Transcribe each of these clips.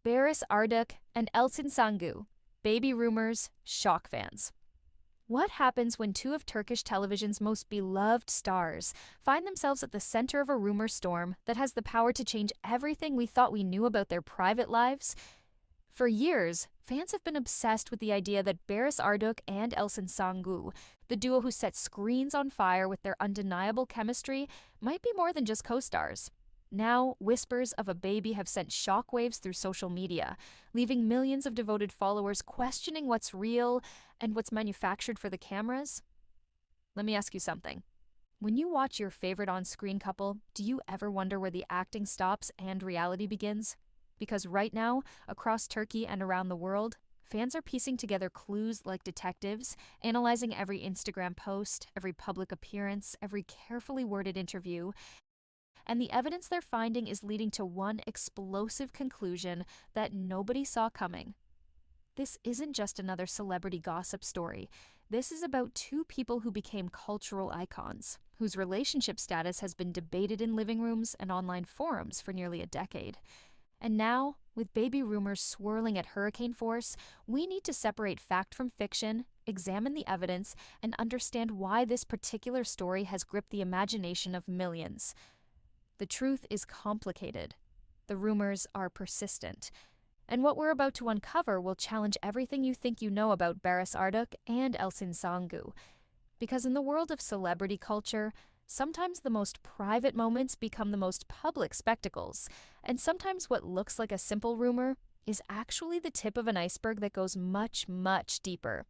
Barış Arduç and Elçin Sangu. Baby rumors, shock fans. What happens when two of Turkish television's most beloved stars find themselves at the center of a rumor storm that has the power to change everything we thought we knew about their private lives? For years, fans have been obsessed with the idea that Barış Arduç and Elçin Sangu, the duo who set screens on fire with their undeniable chemistry, might be more than just co-stars. Now, whispers of a baby have sent shockwaves through social media, leaving millions of devoted followers questioning what's real and what's manufactured for the cameras. Let me ask you something. When you watch your favorite on-screen couple, do you ever wonder where the acting stops and reality begins? Because right now, across Turkey and around the world, fans are piecing together clues like detectives, analyzing every Instagram post, every public appearance, every carefully worded interview, and the evidence they're finding is leading to one explosive conclusion that nobody saw coming. This isn't just another celebrity gossip story. This is about two people who became cultural icons, whose relationship status has been debated in living rooms and online forums for nearly a decade. And now, with baby rumors swirling at hurricane force, we need to separate fact from fiction, examine the evidence, and understand why this particular story has gripped the imagination of millions. The truth is complicated. The rumors are persistent. And what we're about to uncover will challenge everything you think you know about Barış Arduç and Elçin Sangu. Because in the world of celebrity culture, sometimes the most private moments become the most public spectacles, and sometimes what looks like a simple rumor is actually the tip of an iceberg that goes much, much deeper.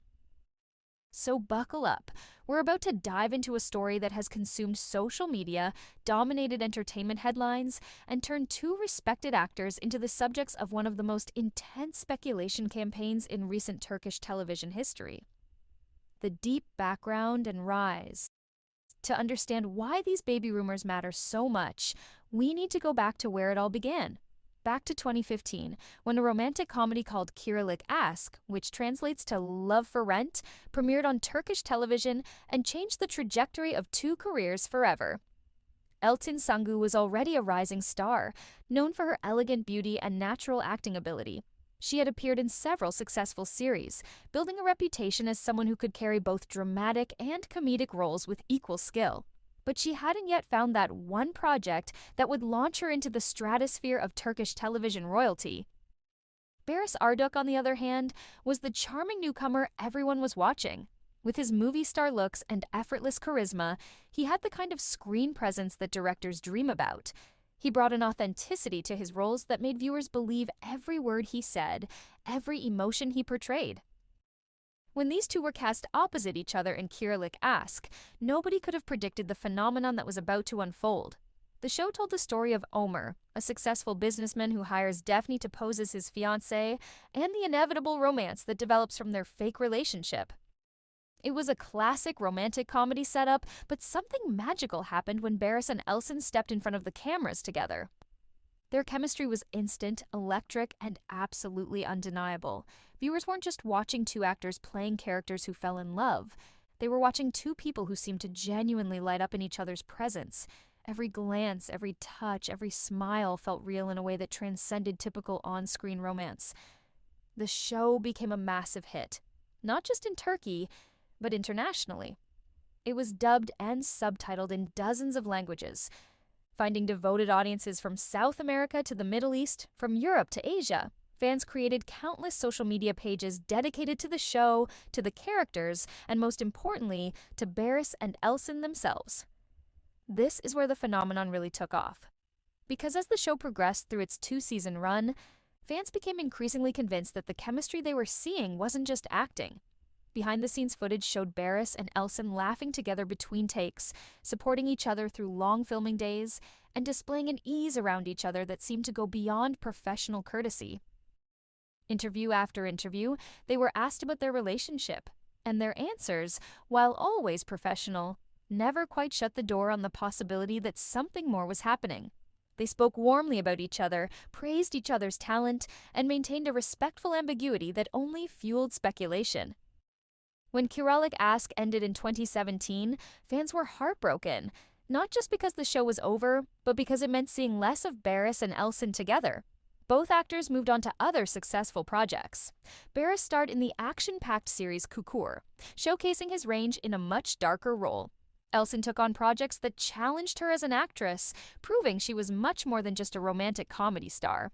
So buckle up. We're about to dive into a story that has consumed social media, dominated entertainment headlines, and turned two respected actors into the subjects of one of the most intense speculation campaigns in recent Turkish television history. The deep background and rise. To understand why these baby rumors matter so much, we need to go back to where it all began. Back to 2015, when a romantic comedy called Kiralık Aşk, which translates to Love for Rent, premiered on Turkish television and changed the trajectory of two careers forever. Elçin Sangu was already a rising star, known for her elegant beauty and natural acting ability. She had appeared in several successful series, building a reputation as someone who could carry both dramatic and comedic roles with equal skill. But she hadn't yet found that one project that would launch her into the stratosphere of Turkish television royalty. Barış Arduç, on the other hand, was the charming newcomer everyone was watching. With his movie star looks and effortless charisma, he had the kind of screen presence that directors dream about. He brought an authenticity to his roles that made viewers believe every word he said, every emotion he portrayed. When these two were cast opposite each other in Kiralık Aşk, nobody could have predicted the phenomenon that was about to unfold. The show told the story of Ömer, a successful businessman who hires Daphne to pose as his fiancée, and the inevitable romance that develops from their fake relationship. It was a classic romantic comedy setup, but something magical happened when Barış and Elçin stepped in front of the cameras together. Their chemistry was instant, electric, and absolutely undeniable. Viewers weren't just watching two actors playing characters who fell in love. They were watching two people who seemed to genuinely light up in each other's presence. Every glance, every touch, every smile felt real in a way that transcended typical on-screen romance. The show became a massive hit, not just in Turkey, but internationally. It was dubbed and subtitled in dozens of languages, finding devoted audiences from South America to the Middle East, from Europe to Asia. Fans created countless social media pages dedicated to the show, to the characters, and most importantly, to Barış and Elçin themselves. This is where the phenomenon really took off. Because as the show progressed through its two-season run, fans became increasingly convinced that the chemistry they were seeing wasn't just acting. Behind-the-scenes footage showed Barış and Elçin laughing together between takes, supporting each other through long filming days, and displaying an ease around each other that seemed to go beyond professional courtesy. Interview after interview, they were asked about their relationship, and their answers, while always professional, never quite shut the door on the possibility that something more was happening. They spoke warmly about each other, praised each other's talent, and maintained a respectful ambiguity that only fueled speculation. When Kiralık Aşk ended in 2017, fans were heartbroken, not just because the show was over, but because it meant seeing less of Barış and Elçin together. Both actors moved on to other successful projects. Barış starred in the action-packed series Kukur, showcasing his range in a much darker role. Elçin took on projects that challenged her as an actress, proving she was much more than just a romantic comedy star.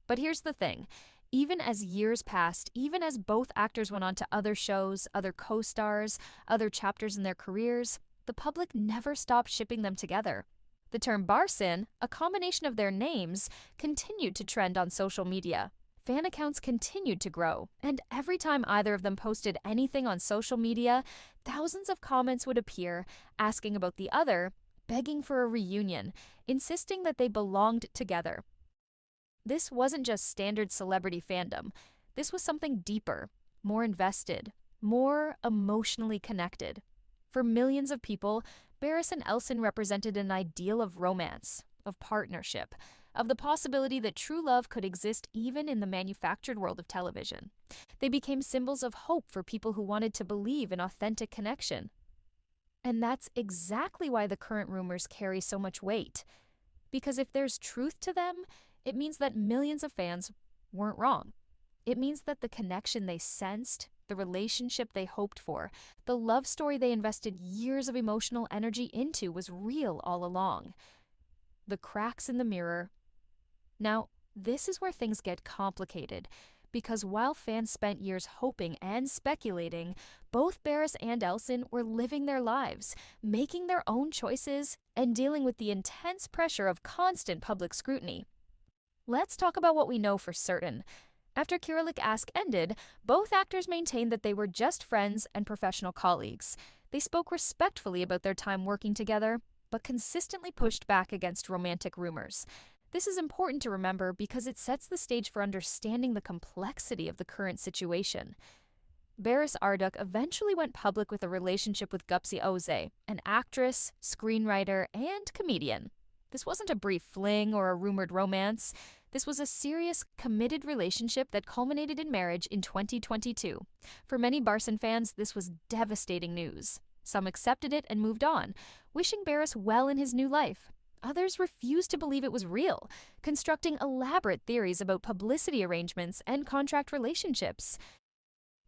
But here's the thing. Even as years passed, even as both actors went on to other shows, other co-stars, other chapters in their careers, the public never stopped shipping them together. The term Barış'ın, a combination of their names, continued to trend on social media. Fan accounts continued to grow, and every time either of them posted anything on social media, thousands of comments would appear, asking about the other, begging for a reunion, insisting that they belonged together. This wasn't just standard celebrity fandom. This was something deeper, more invested, more emotionally connected. For millions of people, Barış and Elçin represented an ideal of romance, of partnership, of the possibility that true love could exist even in the manufactured world of television. They became symbols of hope for people who wanted to believe in authentic connection. And that's exactly why the current rumors carry so much weight. Because if there's truth to them, it means that millions of fans weren't wrong. It means that the connection they sensed, the relationship they hoped for, the love story they invested years of emotional energy into was real all along. The cracks in the mirror. Now, this is where things get complicated, because while fans spent years hoping and speculating, both Barış and Elçin were living their lives, making their own choices, and dealing with the intense pressure of constant public scrutiny. Let's talk about what we know for certain. After Kiralık Aşk ended, both actors maintained that they were just friends and professional colleagues. They spoke respectfully about their time working together, but consistently pushed back against romantic rumors. This is important to remember because it sets the stage for understanding the complexity of the current situation. Barış Arduç eventually went public with a relationship with Gupse Öze, an actress, screenwriter, and comedian. This wasn't a brief fling or a rumored romance. This was a serious, committed relationship that culminated in marriage in 2022. For many Barış'ın fans, this was devastating news. Some accepted it and moved on, wishing Barış well in his new life. Others refused to believe it was real, constructing elaborate theories about publicity arrangements and contract relationships.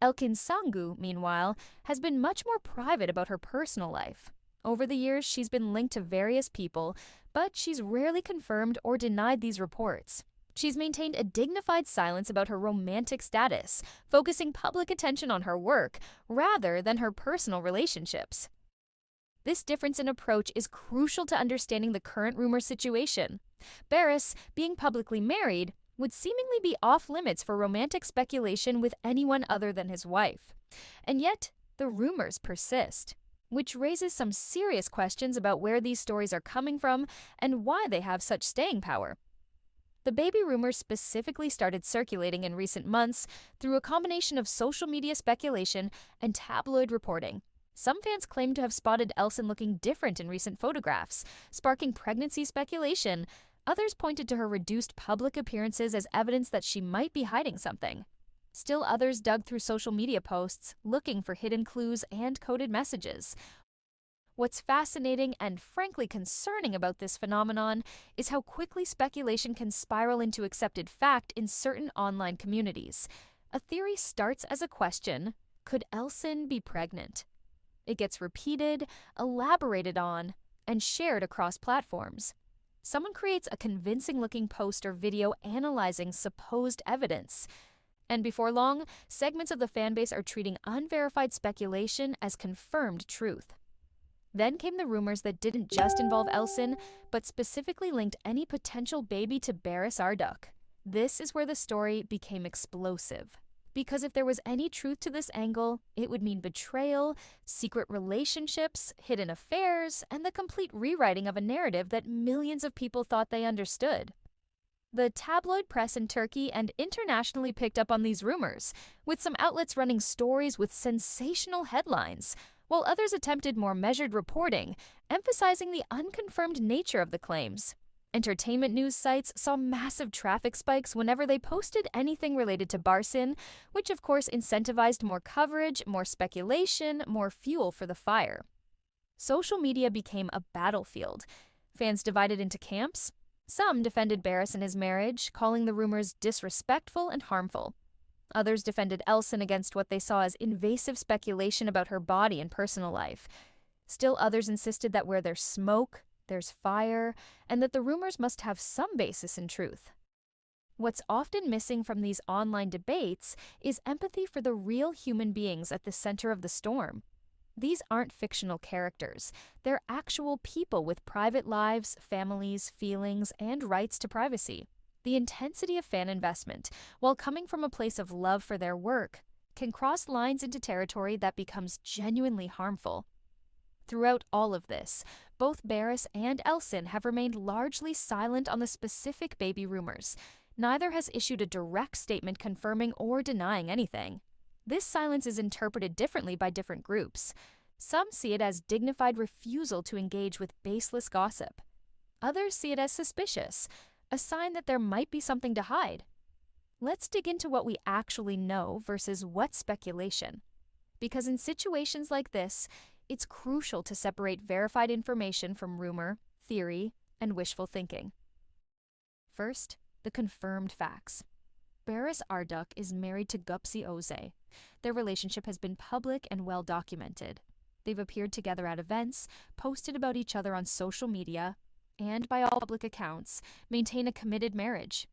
Elçin Sangu, meanwhile, has been much more private about her personal life. Over the years, she's been linked to various people, but she's rarely confirmed or denied these reports. She's maintained a dignified silence about her romantic status, focusing public attention on her work rather than her personal relationships. This difference in approach is crucial to understanding the current rumor situation. Barış, being publicly married, would seemingly be off limits for romantic speculation with anyone other than his wife. And yet, the rumors persist, which raises some serious questions about where these stories are coming from and why they have such staying power. The baby rumors specifically started circulating in recent months through a combination of social media speculation and tabloid reporting. Some fans claim to have spotted Elçin looking different in recent photographs, sparking pregnancy speculation. Others pointed to her reduced public appearances as evidence that she might be hiding something. Still others dug through social media posts, looking for hidden clues and coded messages. What's fascinating and frankly concerning about this phenomenon is how quickly speculation can spiral into accepted fact in certain online communities. A theory starts as a question: could Elçin be pregnant? It gets repeated, elaborated on, and shared across platforms. Someone creates a convincing-looking post or video analyzing supposed evidence. And before long, segments of the fanbase are treating unverified speculation as confirmed truth. Then came the rumors that didn't just involve Elçin, but specifically linked any potential baby to Barış Arduç. This is where the story became explosive. Because if there was any truth to this angle, it would mean betrayal, secret relationships, hidden affairs, and the complete rewriting of a narrative that millions of people thought they understood. The tabloid press in Turkey and internationally picked up on these rumors, with some outlets running stories with sensational headlines, while others attempted more measured reporting, emphasizing the unconfirmed nature of the claims. Entertainment news sites saw massive traffic spikes whenever they posted anything related to Barış'ın, which of course incentivized more coverage, more speculation, more fuel for the fire. Social media became a battlefield. Fans divided into camps. Some defended Barış and his marriage, calling the rumors disrespectful and harmful. Others defended Elçin against what they saw as invasive speculation about her body and personal life. Still others insisted that where there's smoke, there's fire, and that the rumors must have some basis in truth. What's often missing from these online debates is empathy for the real human beings at the center of the storm. These aren't fictional characters. They're actual people with private lives, families, feelings, and rights to privacy. The intensity of fan investment, while coming from a place of love for their work, can cross lines into territory that becomes genuinely harmful. Throughout all of this, both Barış and Elçin have remained largely silent on the specific baby rumors. Neither has issued a direct statement confirming or denying anything. This silence is interpreted differently by different groups. Some see it as dignified refusal to engage with baseless gossip. Others see it as suspicious, a sign that there might be something to hide. Let's dig into what we actually know versus what's speculation. Because in situations like this, it's crucial to separate verified information from rumor, theory, and wishful thinking. First, the confirmed facts. Barış Arduç is married to Gupse Oze. Their relationship has been public and well documented. They've appeared together at events, posted about each other on social media, and by all public accounts, maintain a committed marriage.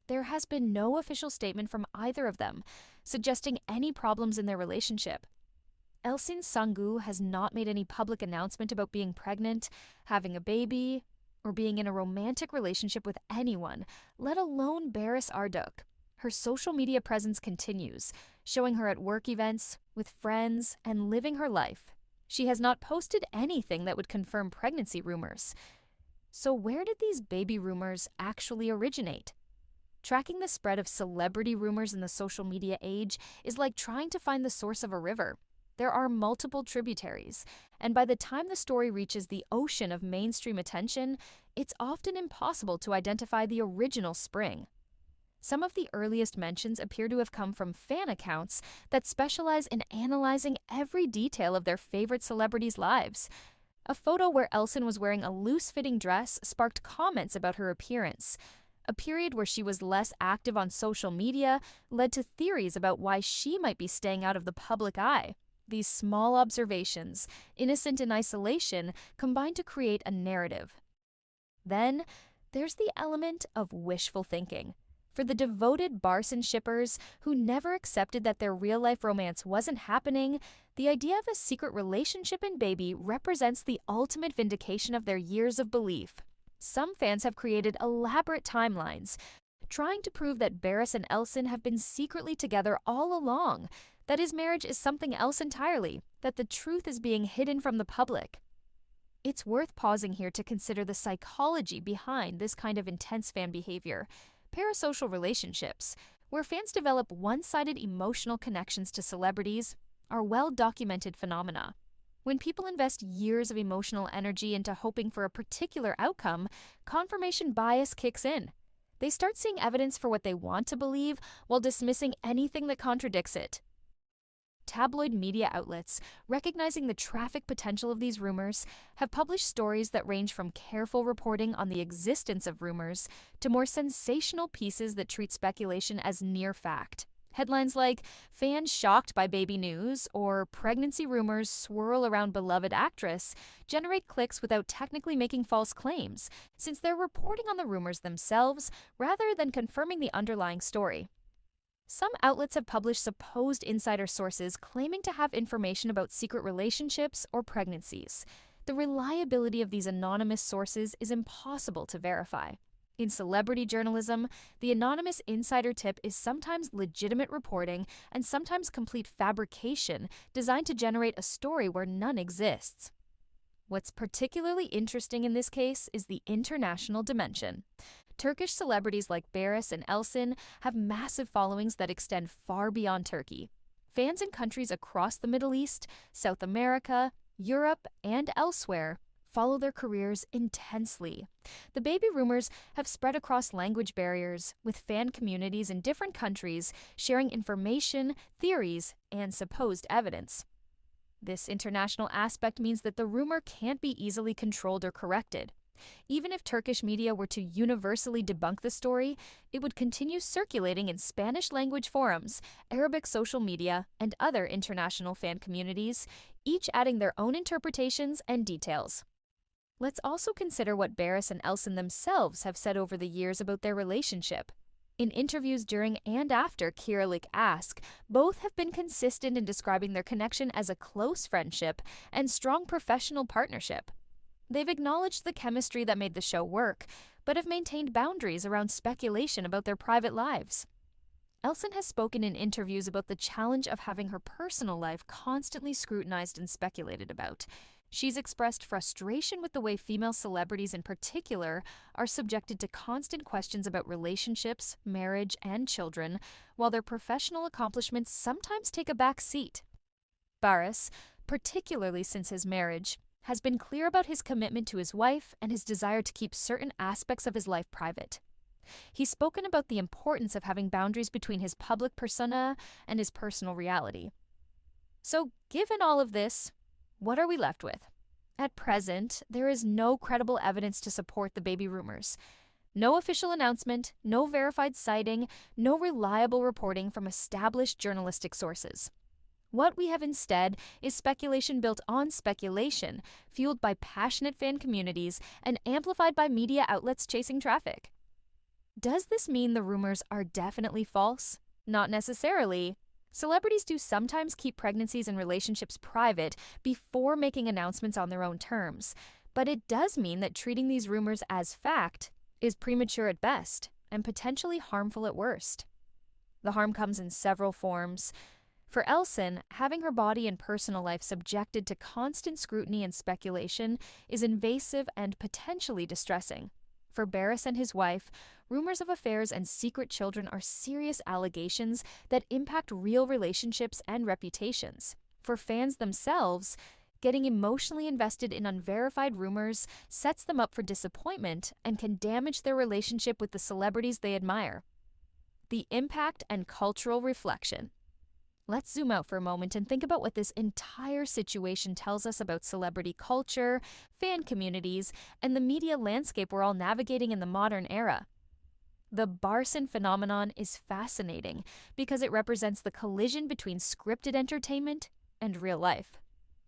There has been no official statement from either of them, suggesting any problems in their relationship. Elçin Sangu has not made any public announcement about being pregnant, having a baby, or being in a romantic relationship with anyone, let alone Barış Arduç. Her social media presence continues, showing her at work events, with friends, and living her life. She has not posted anything that would confirm pregnancy rumors. So where did these baby rumors actually originate? Tracking the spread of celebrity rumors in the social media age is like trying to find the source of a river. There are multiple tributaries, and by the time the story reaches the ocean of mainstream attention, it's often impossible to identify the original spring. Some of the earliest mentions appear to have come from fan accounts that specialize in analyzing every detail of their favorite celebrities' lives. A photo where Elçin was wearing a loose-fitting dress sparked comments about her appearance. A period where she was less active on social media led to theories about why she might be staying out of the public eye. These small observations, innocent in isolation, combine to create a narrative. Then, there's the element of wishful thinking. For the devoted Barış shippers who never accepted that their real-life romance wasn't happening, the idea of a secret relationship and baby represents the ultimate vindication of their years of belief. Some fans have created elaborate timelines, trying to prove that Barış and Elçin have been secretly together all along, that his marriage is something else entirely, that the truth is being hidden from the public. It's worth pausing here to consider the psychology behind this kind of intense fan behavior. Parasocial relationships, where fans develop one-sided emotional connections to celebrities, are well-documented phenomena. When people invest years of emotional energy into hoping for a particular outcome, confirmation bias kicks in. They start seeing evidence for what they want to believe while dismissing anything that contradicts it. Tabloid media outlets, recognizing the traffic potential of these rumors, have published stories that range from careful reporting on the existence of rumors to more sensational pieces that treat speculation as near fact. Headlines like "Fans shocked by baby news" or "Pregnancy rumors swirl around beloved actress" generate clicks without technically making false claims, since they're reporting on the rumors themselves rather than confirming the underlying story. Some outlets have published supposed insider sources claiming to have information about secret relationships or pregnancies. The reliability of these anonymous sources is impossible to verify. In celebrity journalism, the anonymous insider tip is sometimes legitimate reporting and sometimes complete fabrication designed to generate a story where none exists. What's particularly interesting in this case is the international dimension. Turkish celebrities like Barış and Elçin have massive followings that extend far beyond Turkey. Fans in countries across the Middle East, South America, Europe, and elsewhere follow their careers intensely. The baby rumors have spread across language barriers, with fan communities in different countries sharing information, theories, and supposed evidence. This international aspect means that the rumor can't be easily controlled or corrected. Even if Turkish media were to universally debunk the story, it would continue circulating in Spanish-language forums, Arabic social media, and other international fan communities, each adding their own interpretations and details. Let's also consider what Barış and Elçin themselves have said over the years about their relationship. In interviews during and after Kiralık Aşk, both have been consistent in describing their connection as a close friendship and strong professional partnership. They've acknowledged the chemistry that made the show work, but have maintained boundaries around speculation about their private lives. Elçin has spoken in interviews about the challenge of having her personal life constantly scrutinized and speculated about. She's expressed frustration with the way female celebrities in particular are subjected to constant questions about relationships, marriage, and children, while their professional accomplishments sometimes take a back seat. Barış, particularly since his marriage, has been clear about his commitment to his wife and his desire to keep certain aspects of his life private. He's spoken about the importance of having boundaries between his public persona and his personal reality. So, given all of this, what are we left with? At present, there is no credible evidence to support the baby rumors. No official announcement, no verified sighting, no reliable reporting from established journalistic sources. What we have instead is speculation built on speculation, fueled by passionate fan communities and amplified by media outlets chasing traffic. Does this mean the rumors are definitely false? Not necessarily. Celebrities do sometimes keep pregnancies and relationships private before making announcements on their own terms, but it does mean that treating these rumors as fact is premature at best and potentially harmful at worst. The harm comes in several forms. For Elçin, having her body and personal life subjected to constant scrutiny and speculation is invasive and potentially distressing. For Barış and his wife, rumors of affairs and secret children are serious allegations that impact real relationships and reputations. For fans themselves, getting emotionally invested in unverified rumors sets them up for disappointment and can damage their relationship with the celebrities they admire. The impact and cultural reflection. Let's zoom out for a moment and think about what this entire situation tells us about celebrity culture, fan communities, and the media landscape we're all navigating in the modern era. The Barış phenomenon is fascinating because it represents the collision between scripted entertainment and real life.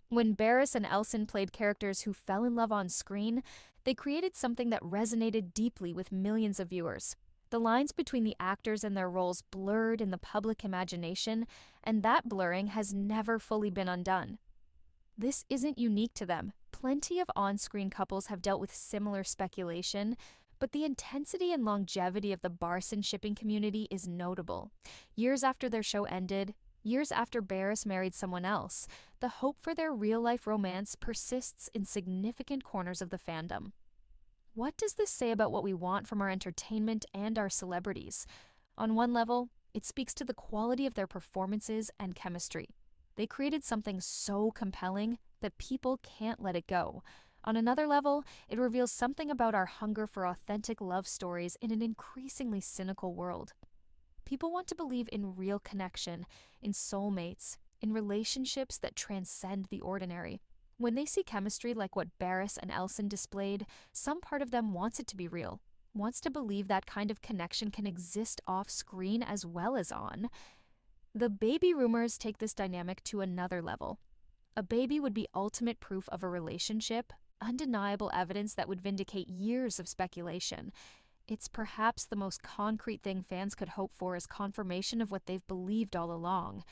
When Barış and Elçin played characters who fell in love on screen, they created something that resonated deeply with millions of viewers. The lines between the actors and their roles blurred in the public imagination, and that blurring has never fully been undone. This isn't unique to them. Plenty of on-screen couples have dealt with similar speculation, but the intensity and longevity of the Barış shipping community is notable. Years after their show ended, years after Barış married someone else, the hope for their real-life romance persists in significant corners of the fandom. What does this say about what we want from our entertainment and our celebrities? On one level, it speaks to the quality of their performances and chemistry. They created something so compelling that people can't let it go. On another level, it reveals something about our hunger for authentic love stories in an increasingly cynical world. People want to believe in real connection, in soulmates, in relationships that transcend the ordinary. When they see chemistry like what Barış and Elçin displayed, some part of them wants it to be real, wants to believe that kind of connection can exist off-screen as well as on. The baby rumors take this dynamic to another level. A baby would be ultimate proof of a relationship, undeniable evidence that would vindicate years of speculation. It's perhaps the most concrete thing fans could hope for as confirmation of what they've believed all along.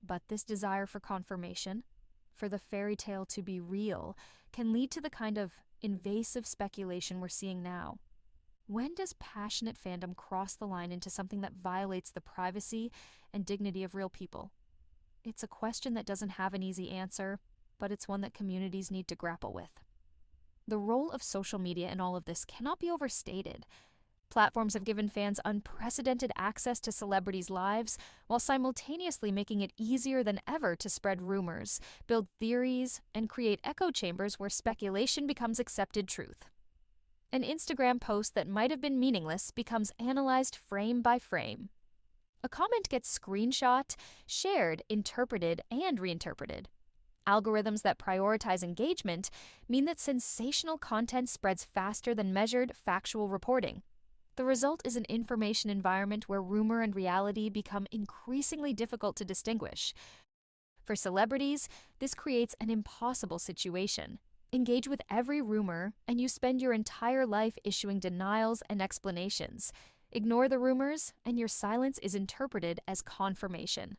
But this desire for confirmation, for the fairy tale to be real, can lead to the kind of invasive speculation we're seeing now. When does passionate fandom cross the line into something that violates the privacy and dignity of real people? It's a question that doesn't have an easy answer, but it's one that communities need to grapple with. The role of social media in all of this cannot be overstated. Platforms have given fans unprecedented access to celebrities' lives, while simultaneously making it easier than ever to spread rumors, build theories, and create echo chambers where speculation becomes accepted truth. An Instagram post that might have been meaningless becomes analyzed frame by frame. A comment gets screenshot, shared, interpreted, and reinterpreted. Algorithms that prioritize engagement mean that sensational content spreads faster than measured, factual reporting. The result is an information environment where rumor and reality become increasingly difficult to distinguish. For celebrities, this creates an impossible situation. Engage with every rumor, and you spend your entire life issuing denials and explanations. Ignore the rumors, and your silence is interpreted as confirmation.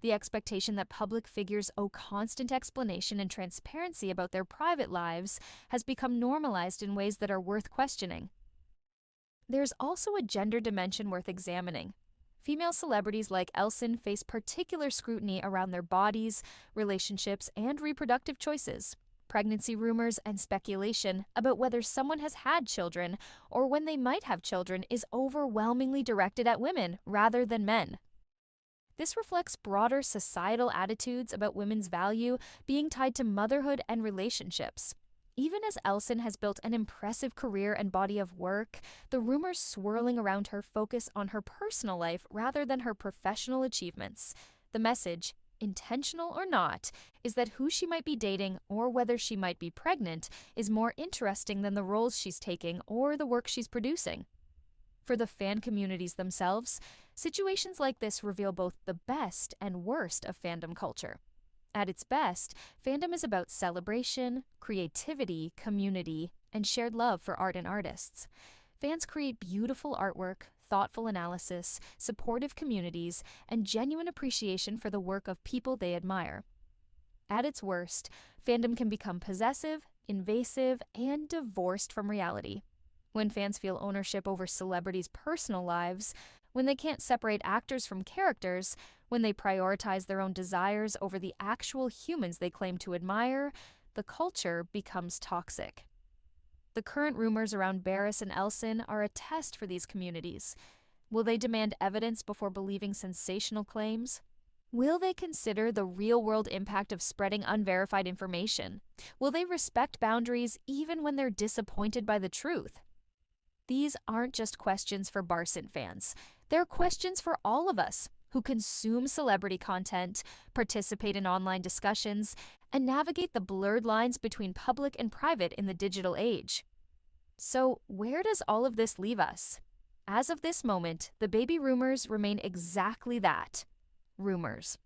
The expectation that public figures owe constant explanation and transparency about their private lives has become normalized in ways that are worth questioning. There's also a gender dimension worth examining. Female celebrities like Elçin face particular scrutiny around their bodies, relationships, and reproductive choices. Pregnancy rumors and speculation about whether someone has had children or when they might have children is overwhelmingly directed at women rather than men. This reflects broader societal attitudes about women's value being tied to motherhood and relationships. Even as Elçin has built an impressive career and body of work, the rumors swirling around her focus on her personal life rather than her professional achievements. The message, intentional or not, is that who she might be dating or whether she might be pregnant is more interesting than the roles she's taking or the work she's producing. For the fan communities themselves, situations like this reveal both the best and worst of fandom culture. At its best, fandom is about celebration, creativity, community, and shared love for art and artists. Fans create beautiful artwork, thoughtful analysis, supportive communities, and genuine appreciation for the work of people they admire. At its worst, fandom can become possessive, invasive, and divorced from reality. When fans feel ownership over celebrities' personal lives, when they can't separate actors from characters, when they prioritize their own desires over the actual humans they claim to admire, the culture becomes toxic. The current rumors around Barış and Elçin are a test for these communities. Will they demand evidence before believing sensational claims? Will they consider the real-world impact of spreading unverified information? Will they respect boundaries even when they're disappointed by the truth? These aren't just questions for Barış fans. They're questions for all of us who consume celebrity content, participate in online discussions, and navigate the blurred lines between public and private in the digital age. So, where does all of this leave us? As of this moment, the baby rumors remain exactly that: rumors.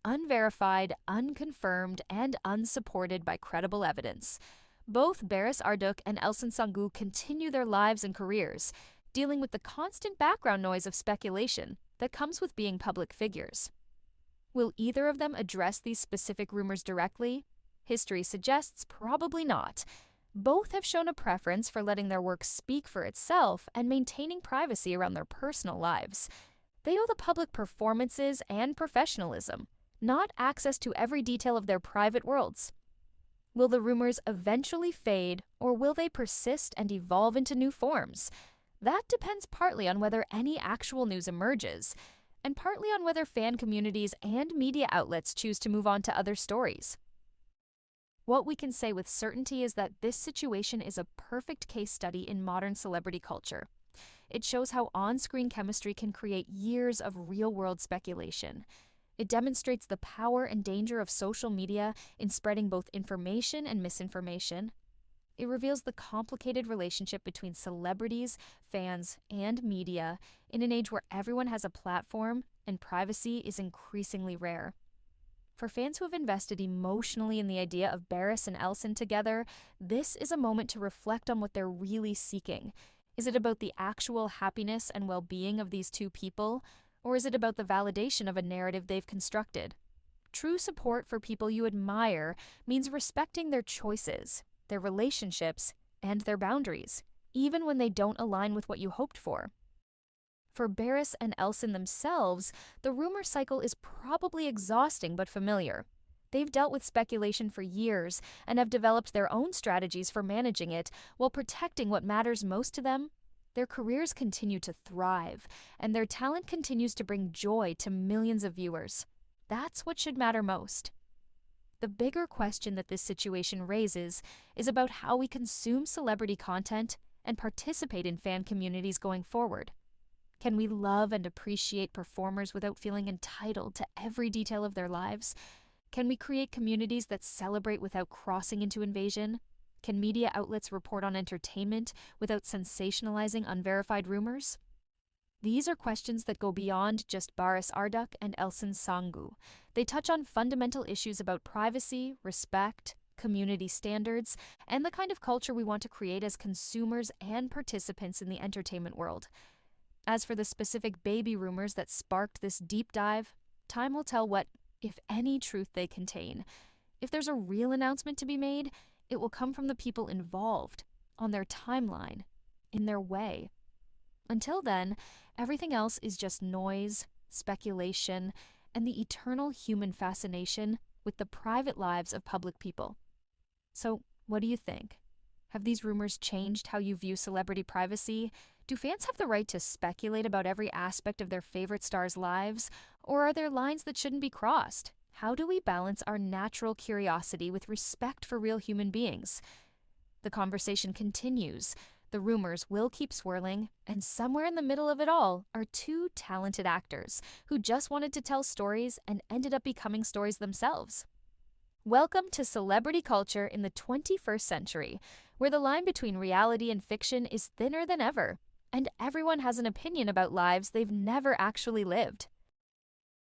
Unverified, unconfirmed, and unsupported by credible evidence. Both Barış Arduç and Elçin Sangu continue their lives and careers, dealing with the constant background noise of speculation that comes with being public figures. Will either of them address these specific rumors directly? History suggests probably not. Both have shown a preference for letting their work speak for itself and maintaining privacy around their personal lives. They owe the public performances and professionalism, not access to every detail of their private worlds. Will the rumors eventually fade, or will they persist and evolve into new forms? That depends partly on whether any actual news emerges, and partly on whether fan communities and media outlets choose to move on to other stories. What we can say with certainty is that this situation is a perfect case study in modern celebrity culture. It shows how on-screen chemistry can create years of real-world speculation. It demonstrates the power and danger of social media in spreading both information and misinformation. It reveals the complicated relationship between celebrities, fans, and media in an age where everyone has a platform and privacy is increasingly rare. For fans who have invested emotionally in the idea of Barış and Elçin together, this is a moment to reflect on what they're really seeking. Is it about the actual happiness and well-being of these two people, or is it about the validation of a narrative they've constructed? True support for people you admire means respecting their choices, their relationships, and their boundaries, even when they don't align with what you hoped for. For Barış and Elçin themselves, the rumor cycle is probably exhausting but familiar. They've dealt with speculation for years and have developed their own strategies for managing it while protecting what matters most to them. Their careers continue to thrive, and their talent continues to bring joy to millions of viewers. That's what should matter most. The bigger question that this situation raises is about how we consume celebrity content and participate in fan communities going forward. Can we love and appreciate performers without feeling entitled to every detail of their lives? Can we create communities that celebrate without crossing into invasion? Can media outlets report on entertainment without sensationalizing unverified rumors? These are questions that go beyond just Barış Arduç and Elçin Sangu. They touch on fundamental issues about privacy, respect, community standards, and the kind of culture we want to create as consumers and participants in the entertainment world. As for the specific baby rumors that sparked this deep dive, time will tell what, if any, truth they contain. If there's a real announcement to be made, it will come from the people involved, on their timeline, in their way. Until then, everything else is just noise, speculation, and the eternal human fascination with the private lives of public people. So, what do you think? Have these rumors changed how you view celebrity privacy? Do fans have the right to speculate about every aspect of their favorite stars' lives? Or are there lines that shouldn't be crossed? How do we balance our natural curiosity with respect for real human beings? The conversation continues. The rumors will keep swirling, and somewhere in the middle of it all are two talented actors who just wanted to tell stories and ended up becoming stories themselves. Welcome to celebrity culture in the 21st century, where the line between reality and fiction is thinner than ever, and everyone has an opinion about lives they've never actually lived.